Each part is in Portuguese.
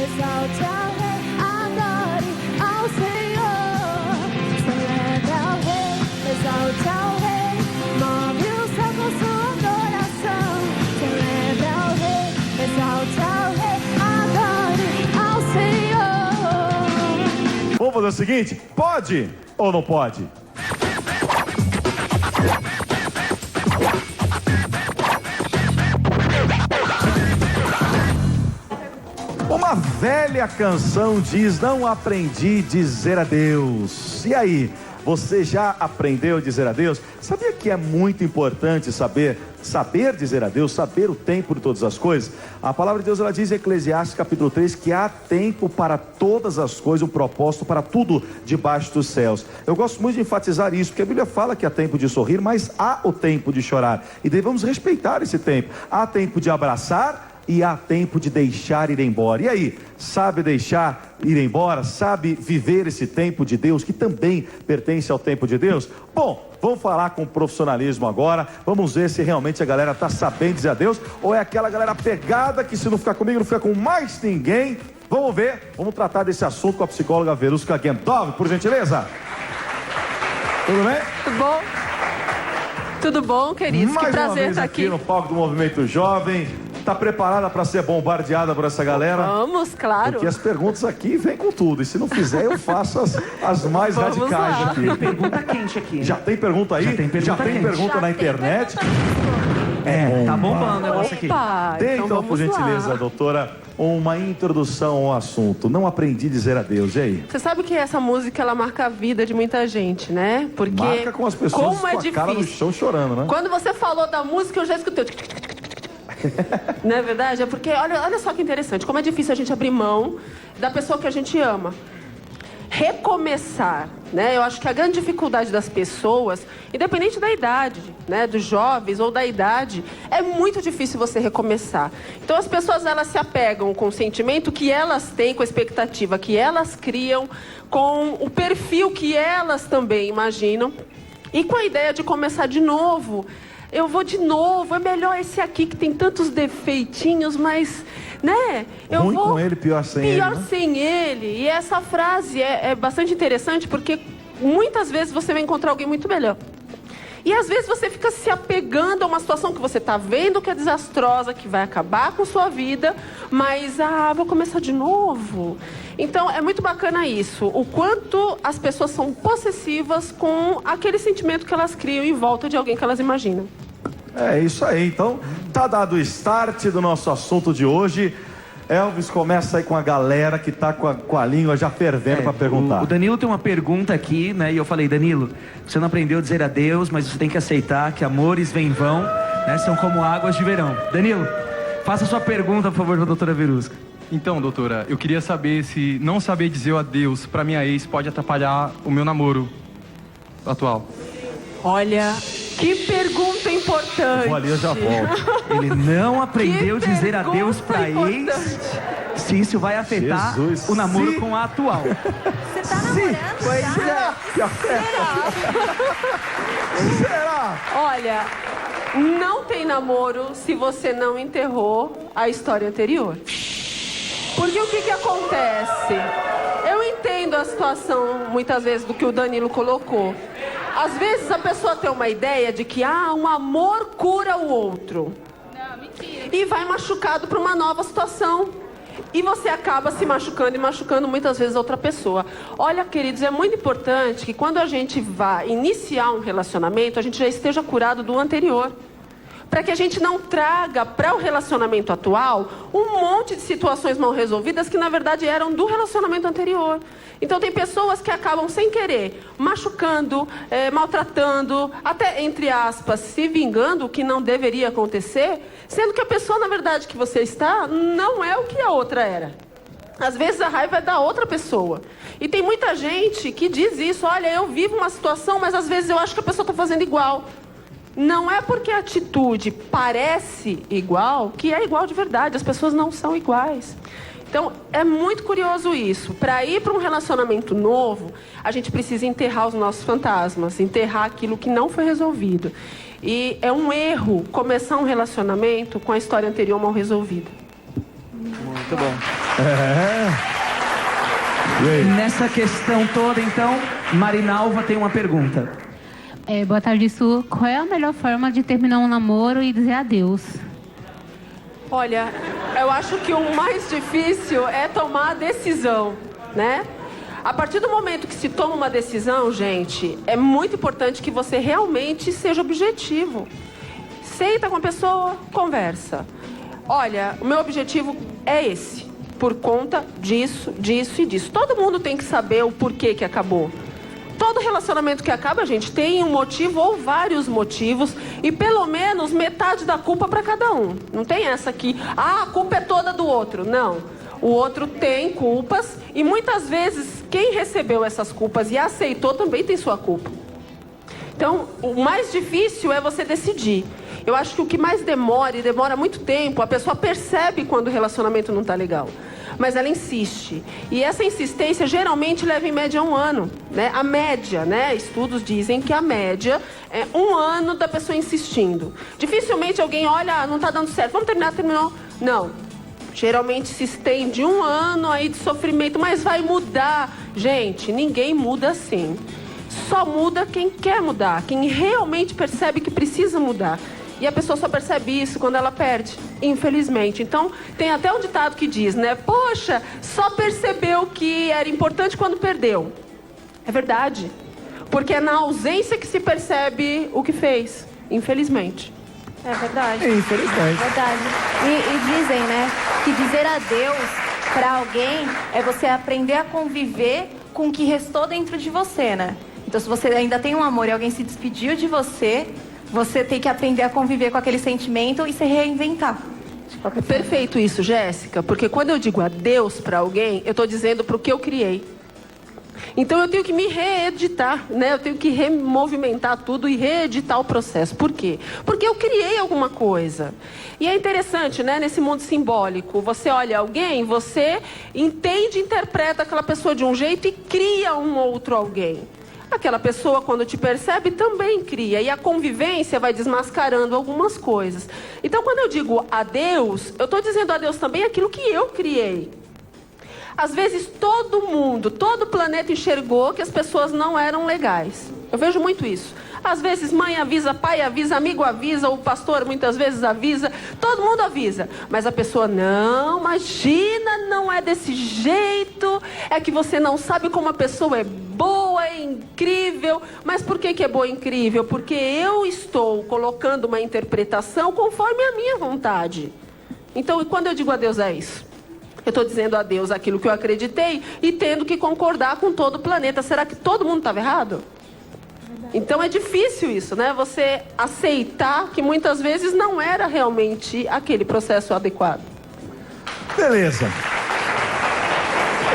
exalte ao Rei, adore ao Senhor. Celebre ao Rei, exalte ao Rei, move o céu com sua adoração. Celebre ao Rei, exalte ao Rei, adore ao Senhor. Vamos fazer o seguinte, pode ou não pode? Uma velha canção diz: não aprendi a dizer adeus. E aí, você já aprendeu a dizer adeus? Sabia que é muito importante saber dizer adeus, saber o tempo de todas as coisas? A palavra de Deus, ela diz em Eclesiastes capítulo 3 que há tempo para todas as coisas, um propósito para tudo debaixo dos céus. Eu gosto muito de enfatizar isso, porque a Bíblia fala que há tempo de sorrir, mas há o tempo de chorar, e devemos respeitar esse tempo. Há tempo de abraçar e há tempo de deixar ir embora. E aí, sabe deixar ir embora? Sabe viver esse tempo de Deus, que também pertence ao tempo de Deus? Bom, vamos falar com profissionalismo agora. Vamos ver se realmente a galera está sabendo dizer adeus, ou é aquela galera pegada que, se não ficar comigo, não fica com mais ninguém. Vamos ver, vamos tratar desse assunto com a psicóloga Verusca Gentov, por gentileza. Tudo bem? Tudo bom? Tudo bom, queridos? Mais que prazer uma vez estar aqui no palco do Movimento Jovem. Está preparada para ser bombardeada por essa galera? Vamos, claro. Porque as perguntas aqui vêm com tudo. E se não fizer, eu faço as mais Vamos radicais lá. aqui. Tem pergunta quente aqui. Já tem pergunta aí? Já tem pergunta na Já tem internet? Tá bombando o negócio aqui. Opa, Dê então, vamos por gentileza, lá. doutora, uma introdução ao assunto. Não aprendi a dizer adeus. E aí? Você sabe que essa música, ela marca a vida de muita gente, né? Porque Marca com as pessoas como com é a cara no difícil. chão chorando, né? Quando você falou da música, eu já escutei. Não é verdade? É porque, olha só que interessante, como é difícil a gente abrir mão da pessoa que a gente ama. Recomeçar, né? Eu acho que a grande dificuldade das pessoas, independente da idade, né? Dos jovens ou da idade, é muito difícil você recomeçar. Então as pessoas, elas se apegam com o sentimento que elas têm, com a expectativa que elas criam, com o perfil que elas também imaginam, e com a ideia de começar de novo. Eu vou de novo, é melhor esse aqui que tem tantos defeitinhos, mas, né? Eu Ruim vou com ele, pior sem ele, pior né? sem ele. E essa frase é bastante interessante, porque muitas vezes você vai encontrar alguém muito melhor. E às vezes você fica se apegando a uma situação que você está vendo que é desastrosa, que vai acabar com sua vida, mas, vou começar de novo. Então, é muito bacana isso, o quanto as pessoas são possessivas com aquele sentimento que elas criam em volta de alguém que elas imaginam. É isso aí. Então, tá dado o start do nosso assunto de hoje. Elvis, começa aí com a galera que tá com a língua já fervendo para perguntar. O Danilo tem uma pergunta aqui, né? E eu falei, Danilo, você não aprendeu a dizer adeus, mas você tem que aceitar que amores vêm e vão, né? São como águas de verão. Danilo, faça sua pergunta, por favor, para a doutora Verusca. Então, doutora, eu queria saber se não saber dizer o adeus pra minha ex pode atrapalhar o meu namoro atual. Olha, que pergunta importante. Vou ali, eu já volto. Ele não aprendeu a Que dizer adeus pergunta pra ex, importante. se isso vai afetar Jesus, o namoro se- com a atual. Você tá namorando? Pois é. Que afeta. Será? Olha, não tem namoro se você não enterrou a história anterior. Porque o que acontece? Eu entendo a situação, muitas vezes, do que o Danilo colocou. Às vezes a pessoa tem uma ideia de que um amor cura o outro. Não, mentira. E vai machucado para uma nova situação. E você acaba se machucando e machucando muitas vezes a outra pessoa. Olha, queridos, é muito importante que quando a gente vai iniciar um relacionamento, a gente já esteja curado do anterior. Para que a gente não traga para o relacionamento atual um monte de situações mal resolvidas que na verdade eram do relacionamento anterior. Então tem pessoas que acabam sem querer machucando, maltratando, até entre aspas, se vingando, o que não deveria acontecer, sendo que a pessoa na verdade que você está não é o que a outra era. Às vezes a raiva é da outra pessoa. E tem muita gente que diz isso, olha, eu vivo uma situação, mas às vezes eu acho que a pessoa está fazendo igual. Não é porque a atitude parece igual que é igual de verdade. As pessoas não são iguais. Então, é muito curioso isso. Para ir para um relacionamento novo, a gente precisa enterrar os nossos fantasmas, enterrar aquilo que não foi resolvido. E é um erro começar um relacionamento com a história anterior mal resolvida. Muito bom. E aí? Nessa questão toda, então, Marinalva tem uma pergunta. Boa tarde, Su. Qual é a melhor forma de terminar um namoro e dizer adeus? Olha, eu acho que o mais difícil é tomar a decisão, né? A partir do momento que se toma uma decisão, gente, é muito importante que você realmente seja objetivo. Senta com a pessoa, conversa. Olha, o meu objetivo é esse, por conta disso, disso e disso. Todo mundo tem que saber o porquê que acabou. Todo relacionamento que acaba, gente, tem um motivo ou vários motivos e pelo menos metade da culpa para cada um. Não tem essa aqui, a culpa é toda do outro. Não. O outro tem culpas e muitas vezes quem recebeu essas culpas e aceitou também tem sua culpa. Então, o mais difícil é você decidir. Eu acho que o que mais demora, e demora muito tempo, a pessoa percebe quando o relacionamento não está legal. Mas ela insiste. E essa insistência geralmente leva em média 1 ano. Né? A média, né? Estudos dizem que a média é 1 ano da pessoa insistindo. Dificilmente alguém olha, não está dando certo, vamos terminar, terminou. Não. Geralmente se estende 1 ano aí de sofrimento, mas vai mudar. Gente, ninguém muda assim. Só muda quem quer mudar, quem realmente percebe que precisa mudar. E a pessoa só percebe isso quando ela perde, infelizmente. Então, tem até um ditado que diz, né? Poxa, só percebeu que era importante quando perdeu. É verdade. Porque é na ausência que se percebe o que fez, infelizmente. É verdade. Infelizmente. Verdade. E dizem, né, que dizer adeus para alguém é você aprender a conviver com o que restou dentro de você, né? Então, se você ainda tem um amor e alguém se despediu de você, você tem que aprender a conviver com aquele sentimento e se reinventar. Perfeito isso, Jéssica, porque quando eu digo adeus para alguém, eu estou dizendo para o que eu criei. Então eu tenho que me reeditar, né? Eu tenho que removimentar tudo e reeditar o processo. Por quê? Porque eu criei alguma coisa. E é interessante, né? Nesse mundo simbólico, você olha alguém, você entende, interpreta aquela pessoa de um jeito e cria um outro alguém. Aquela pessoa, quando te percebe, também cria. E a convivência vai desmascarando algumas coisas. Então, quando eu digo adeus, eu estou dizendo adeus também àquilo que eu criei. Às vezes, todo mundo, todo o planeta enxergou que as pessoas não eram legais. Eu vejo muito isso. Às vezes, mãe avisa, pai avisa, amigo avisa, o pastor muitas vezes avisa. Todo mundo avisa. Mas a pessoa, não, imagina, não é desse jeito. É que você não sabe como a pessoa é boa, é incrível. Mas por que é boa e incrível? Porque eu estou colocando uma interpretação conforme a minha vontade. Então, e quando eu digo adeus é isso? Eu estou dizendo adeus àquilo que eu acreditei e tendo que concordar com todo o planeta. Será que todo mundo estava errado? Então é difícil isso, né? Você aceitar que muitas vezes não era realmente aquele processo adequado. Beleza.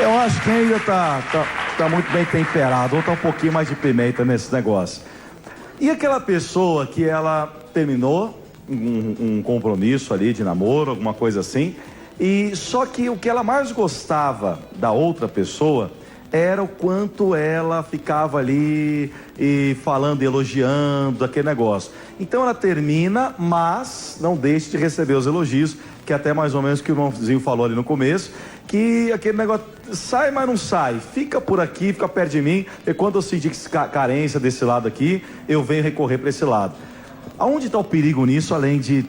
Eu acho que ainda tá muito bem temperado, ou tá um pouquinho mais de pimenta nesse negócio. E aquela pessoa que ela terminou um compromisso ali de namoro, alguma coisa assim, e só que o que ela mais gostava da outra pessoa era o quanto ela ficava ali e falando, elogiando, aquele negócio. Então ela termina, mas não deixe de receber os elogios, que é até mais ou menos o que o irmãozinho falou ali no começo, que aquele negócio sai, mas não sai, fica por aqui, fica perto de mim, e quando eu sentir carência desse lado aqui, eu venho recorrer para esse lado. Aonde está o perigo nisso, além de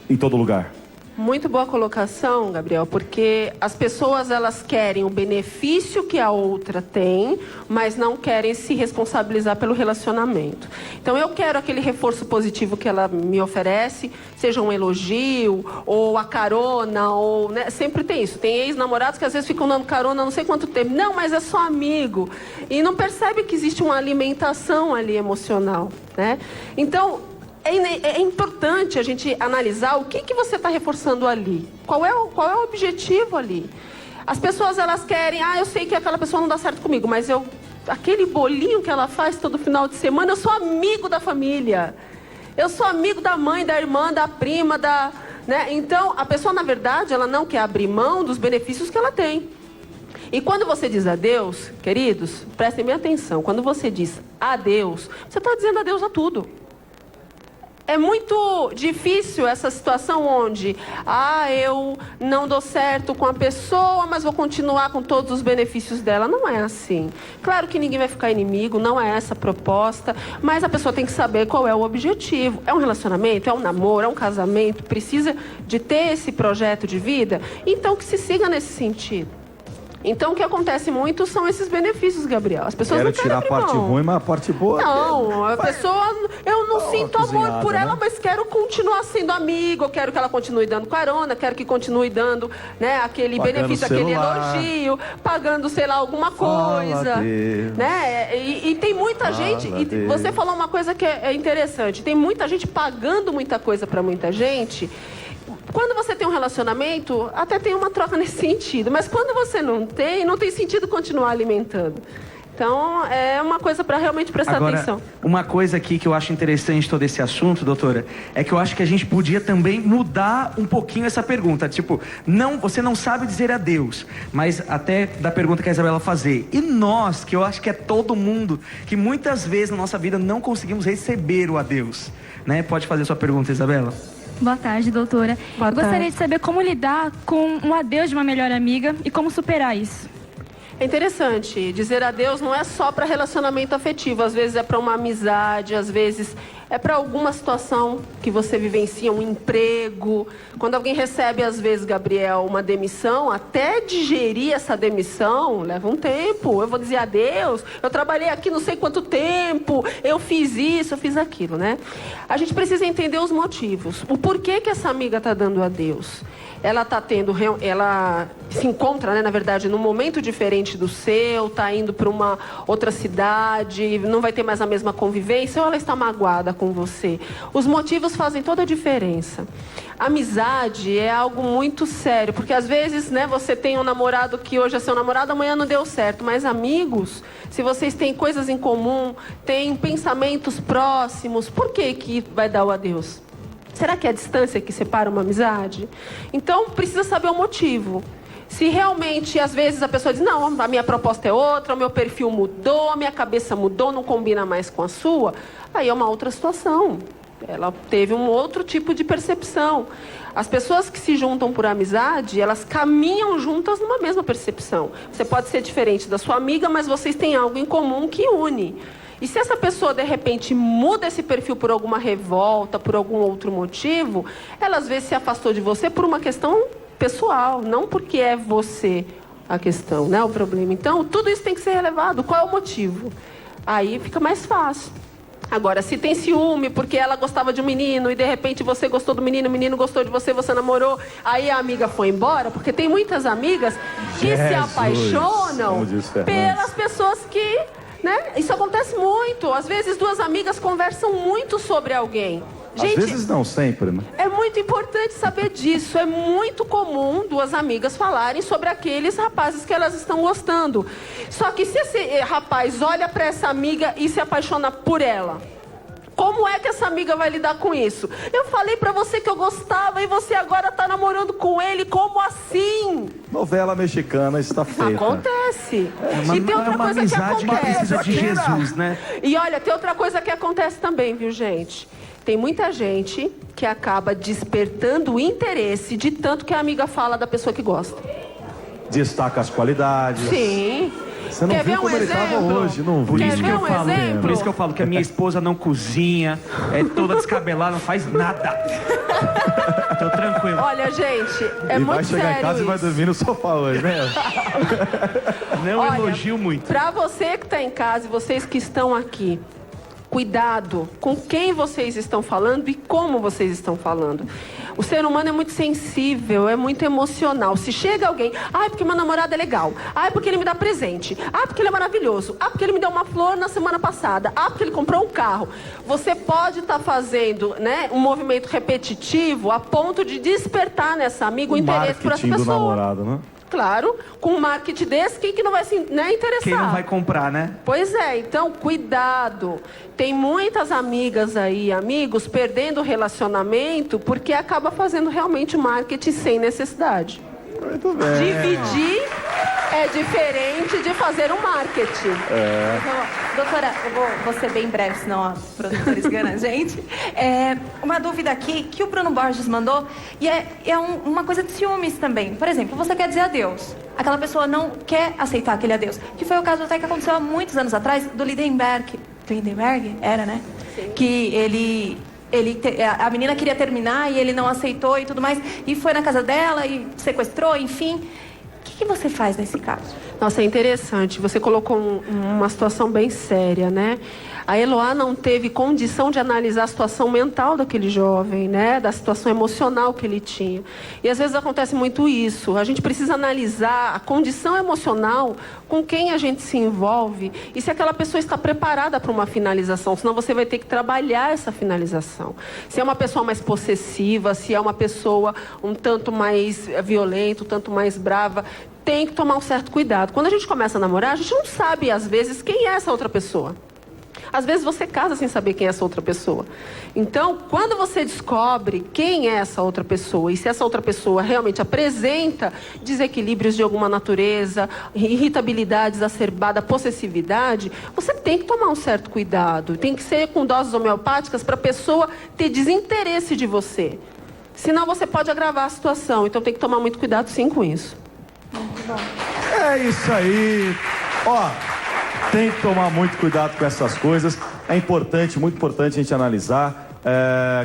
em todo lugar? Muito boa colocação, Gabriel, porque as pessoas elas querem o benefício que a outra tem, mas não querem se responsabilizar pelo relacionamento. Então eu quero aquele reforço positivo que ela me oferece, seja um elogio, ou a carona, ou né? Sempre tem isso. Tem ex-namorados que às vezes ficam dando carona não sei quanto tempo. Não, mas é só amigo. E não percebe que existe uma alimentação ali emocional, né? Então é importante a gente analisar o que você está reforçando ali. Qual é o objetivo ali? As pessoas, elas querem, eu sei que aquela pessoa não dá certo comigo, mas aquele bolinho que ela faz todo final de semana, eu sou amigo da família. Eu sou amigo da mãe, da irmã, da prima, né? Então, a pessoa, na verdade, ela não quer abrir mão dos benefícios que ela tem. E quando você diz adeus, queridos, prestem bem atenção. Quando você diz adeus, você está dizendo adeus a tudo. É muito difícil essa situação onde, eu não dou certo com a pessoa, mas vou continuar com todos os benefícios dela. Não é assim. Claro que ninguém vai ficar inimigo, não é essa a proposta, mas a pessoa tem que saber qual é o objetivo. É um relacionamento, é um namoro, é um casamento, precisa de ter esse projeto de vida, então que se siga nesse sentido. Então, o que acontece muito são esses benefícios, Gabriel. As pessoas não querem tirar a abrir parte mão. ruim, mas a parte boa... Não, a pessoa... Eu não sinto amor cozinhada, por ela, né? mas quero continuar sendo amigo. Eu quero que ela continue dando carona, quero que continue dando, né, aquele Pagando benefício, aquele celular. elogio, pagando, sei lá, alguma coisa. Deus. Né? E tem muita gente... E Deus. você falou uma coisa que é interessante. Tem muita gente pagando muita coisa pra muita gente... Quando você tem um relacionamento, até tem uma troca nesse sentido. Mas quando você não tem sentido continuar alimentando. Então, é uma coisa para realmente prestar atenção. Uma coisa aqui que eu acho interessante todo esse assunto, doutora, é que eu acho que a gente podia também mudar um pouquinho essa pergunta. Tipo, você não sabe dizer adeus, mas até da pergunta que a Isabela fazer. E nós, que eu acho que é todo mundo, que muitas vezes na nossa vida não conseguimos receber o adeus, né? Pode fazer sua pergunta, Isabela. Boa tarde, doutora. Boa Eu gostaria tarde. de saber como lidar com um adeus de uma melhor amiga e como superar isso. É interessante, dizer adeus não é só para relacionamento afetivo, às vezes é para uma amizade, às vezes é para alguma situação que você vivencia, um emprego. Quando alguém recebe, às vezes, Gabriel, uma demissão, até digerir essa demissão leva um tempo. Eu vou dizer adeus, eu trabalhei aqui não sei quanto tempo, eu fiz isso, eu fiz aquilo, né? A gente precisa entender os motivos, o porquê que essa amiga está dando adeus. Ela se encontra, né, na verdade, num momento diferente do seu, está indo para uma outra cidade, não vai ter mais a mesma convivência, ou ela está magoada com você. Os motivos fazem toda a diferença. Amizade é algo muito sério, porque às vezes, né, você tem um namorado que hoje é seu namorado, amanhã não deu certo, mas amigos, se vocês têm coisas em comum, têm pensamentos próximos, por que vai dar o adeus? Será que é a distância que separa uma amizade? Então, precisa saber o motivo. Se realmente, às vezes, a pessoa diz, não, a minha proposta é outra, o meu perfil mudou, a minha cabeça mudou, não combina mais com a sua, aí é uma outra situação. Ela teve um outro tipo de percepção. As pessoas que se juntam por amizade, elas caminham juntas numa mesma percepção. Você pode ser diferente da sua amiga, mas vocês têm algo em comum que une. E se essa pessoa, de repente, muda esse perfil por alguma revolta, por algum outro motivo, ela às vezes se afastou de você por uma questão pessoal, não porque é você a questão, né, o problema. Então, tudo isso tem que ser relevado. Qual é o motivo? Aí fica mais fácil. Agora, se tem ciúme porque ela gostava de um menino e de repente você gostou do menino, o menino gostou de você, você namorou, aí a amiga foi embora, porque tem muitas amigas que se apaixonam como diz Fernandes, pelas pessoas que... Né? Isso acontece muito. Às vezes duas amigas conversam muito sobre alguém. Gente, às vezes não sempre, né? é muito importante saber disso. É muito comum duas amigas falarem sobre aqueles rapazes que elas estão gostando. Só que se esse rapaz olha para essa amiga e se apaixona por ela, como é que essa amiga vai lidar com isso? Eu falei pra você que eu gostava e você agora tá namorando com ele, como assim? Novela mexicana está feita. Acontece. E tem outra uma coisa que amizade que acontece. precisa de Jesus, né? E olha, tem outra coisa que acontece também, viu, gente? Tem muita gente que acaba despertando o interesse de tanto que a amiga fala da pessoa que gosta. Destaca as qualidades. Sim. Você não Quer viu ver um como ele estava exemplo? hoje, não Por vi. isso, Quer que ver eu um falo, exemplo? por isso que eu falo que a minha esposa não cozinha, é toda descabelada, não faz nada. Tô tranquilo. Olha, gente, é E muito vai chegar sério em casa e vai isso. dormir no sofá hoje, né? Não Olha, elogio muito. Pra você que está em casa e vocês que estão aqui, cuidado com quem vocês estão falando e como vocês estão falando. O ser humano é muito sensível, é muito emocional. Se chega alguém, porque meu namorado é legal, porque ele me dá presente, porque ele é maravilhoso, porque ele me deu uma flor na semana passada, porque ele comprou um carro. Você pode estar fazendo, né, um movimento repetitivo a ponto de despertar nessa amiga o interesse por essa Marketing do pessoa. namorado, né? Claro, com um marketing desse, quem que não vai se interessar? Quem não vai comprar, né? Pois é, então cuidado. Tem muitas amigas aí, amigos, perdendo o relacionamento porque acaba fazendo realmente marketing sem necessidade. Muito bem. Dividir É diferente de fazer um marketing. Doutora, eu vou ser bem breve, senão os produtores ganham a gente. Uma dúvida aqui que o Bruno Borges mandou, e uma coisa de ciúmes também. Por exemplo, você quer dizer adeus. Aquela pessoa não quer aceitar aquele adeus. Que foi o caso até que aconteceu há muitos anos atrás, do Lindenberg. Lindenberg? Era, né? Sim. Que a menina queria terminar e ele não aceitou e tudo mais. E foi na casa dela e sequestrou, enfim. O que você faz nesse caso? Nossa, é interessante. Você colocou uma situação bem séria, né? A Eloá não teve condição de analisar a situação mental daquele jovem, né? Da situação emocional que ele tinha. E às vezes acontece muito isso. A gente precisa analisar a condição emocional com quem a gente se envolve e se aquela pessoa está preparada para uma finalização. Senão você vai ter que trabalhar essa finalização. Se é uma pessoa mais possessiva, se é uma pessoa um tanto mais violenta, um tanto mais brava, tem que tomar um certo cuidado. Quando a gente começa a namorar, a gente não sabe, às vezes, quem é essa outra pessoa. Às vezes você casa sem saber quem é essa outra pessoa. Então, quando você descobre quem é essa outra pessoa e se essa outra pessoa realmente apresenta desequilíbrios de alguma natureza, irritabilidade exacerbada, possessividade, você tem que tomar um certo cuidado. Tem que ser com doses homeopáticas para a pessoa ter desinteresse de você. Senão você pode agravar a situação. Então tem que tomar muito cuidado sim com isso. É isso aí. Ó, tem que tomar muito cuidado com essas coisas. É importante, muito importante a gente analisar.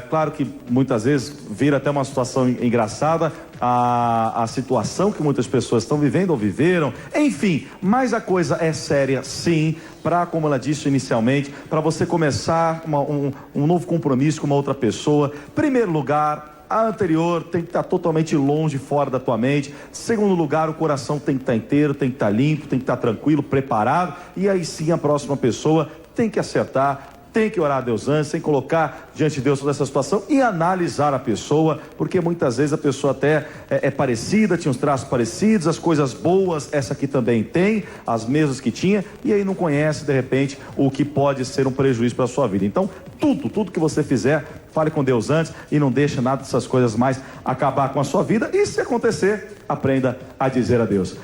Claro que muitas vezes vira até uma situação engraçada a situação que muitas pessoas estão vivendo ou viveram, enfim, mas a coisa é séria sim, para, como ela disse inicialmente, para você começar um novo compromisso com uma outra pessoa. Primeiro lugar, a anterior tem que estar totalmente longe, fora da tua mente. Segundo lugar, o coração tem que estar inteiro, tem que estar limpo, tem que estar tranquilo, preparado. E aí sim a próxima pessoa tem que acertar, tem que orar a Deus antes, tem que colocar diante de Deus toda essa situação e analisar a pessoa, porque muitas vezes a pessoa até é parecida, tinha uns traços parecidos, as coisas boas, essa aqui também tem, as mesmas que tinha, e aí não conhece de repente o que pode ser um prejuízo para a sua vida. Então, tudo que você fizer, fale com Deus antes e não deixe nada dessas coisas mais acabar com a sua vida, e se acontecer, aprenda a dizer adeus.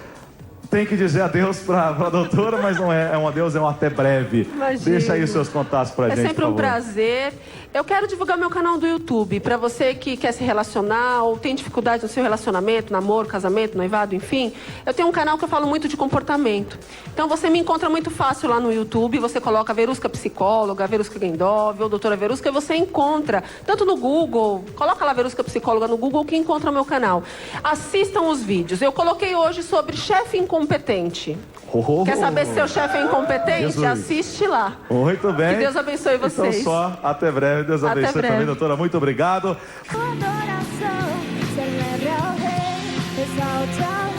Tem que dizer adeus para a doutora, mas não é um adeus, é um até breve. Imagina. Deixa aí os seus contatos para a gente, É sempre um prazer. Eu quero divulgar meu canal do YouTube, para você que quer se relacionar ou tem dificuldade no seu relacionamento, namoro, casamento, noivado, enfim. Eu tenho um canal que eu falo muito de comportamento. Então você me encontra muito fácil lá no YouTube, você coloca Verusca Psicóloga, Verusca Gendov ou Doutora Verusca, e você encontra, tanto no Google, coloca lá Verusca Psicóloga no Google que encontra o meu canal. Assistam os vídeos. Eu coloquei hoje sobre chefe incompetente. Quer saber se seu chefe é incompetente? Jesus. Assiste lá. Muito bem. Que Deus abençoe vocês. Então só, até breve. Deus Até abençoe breve. também, doutora. Muito obrigado. Adoração, celebra ao Rei, exalta ao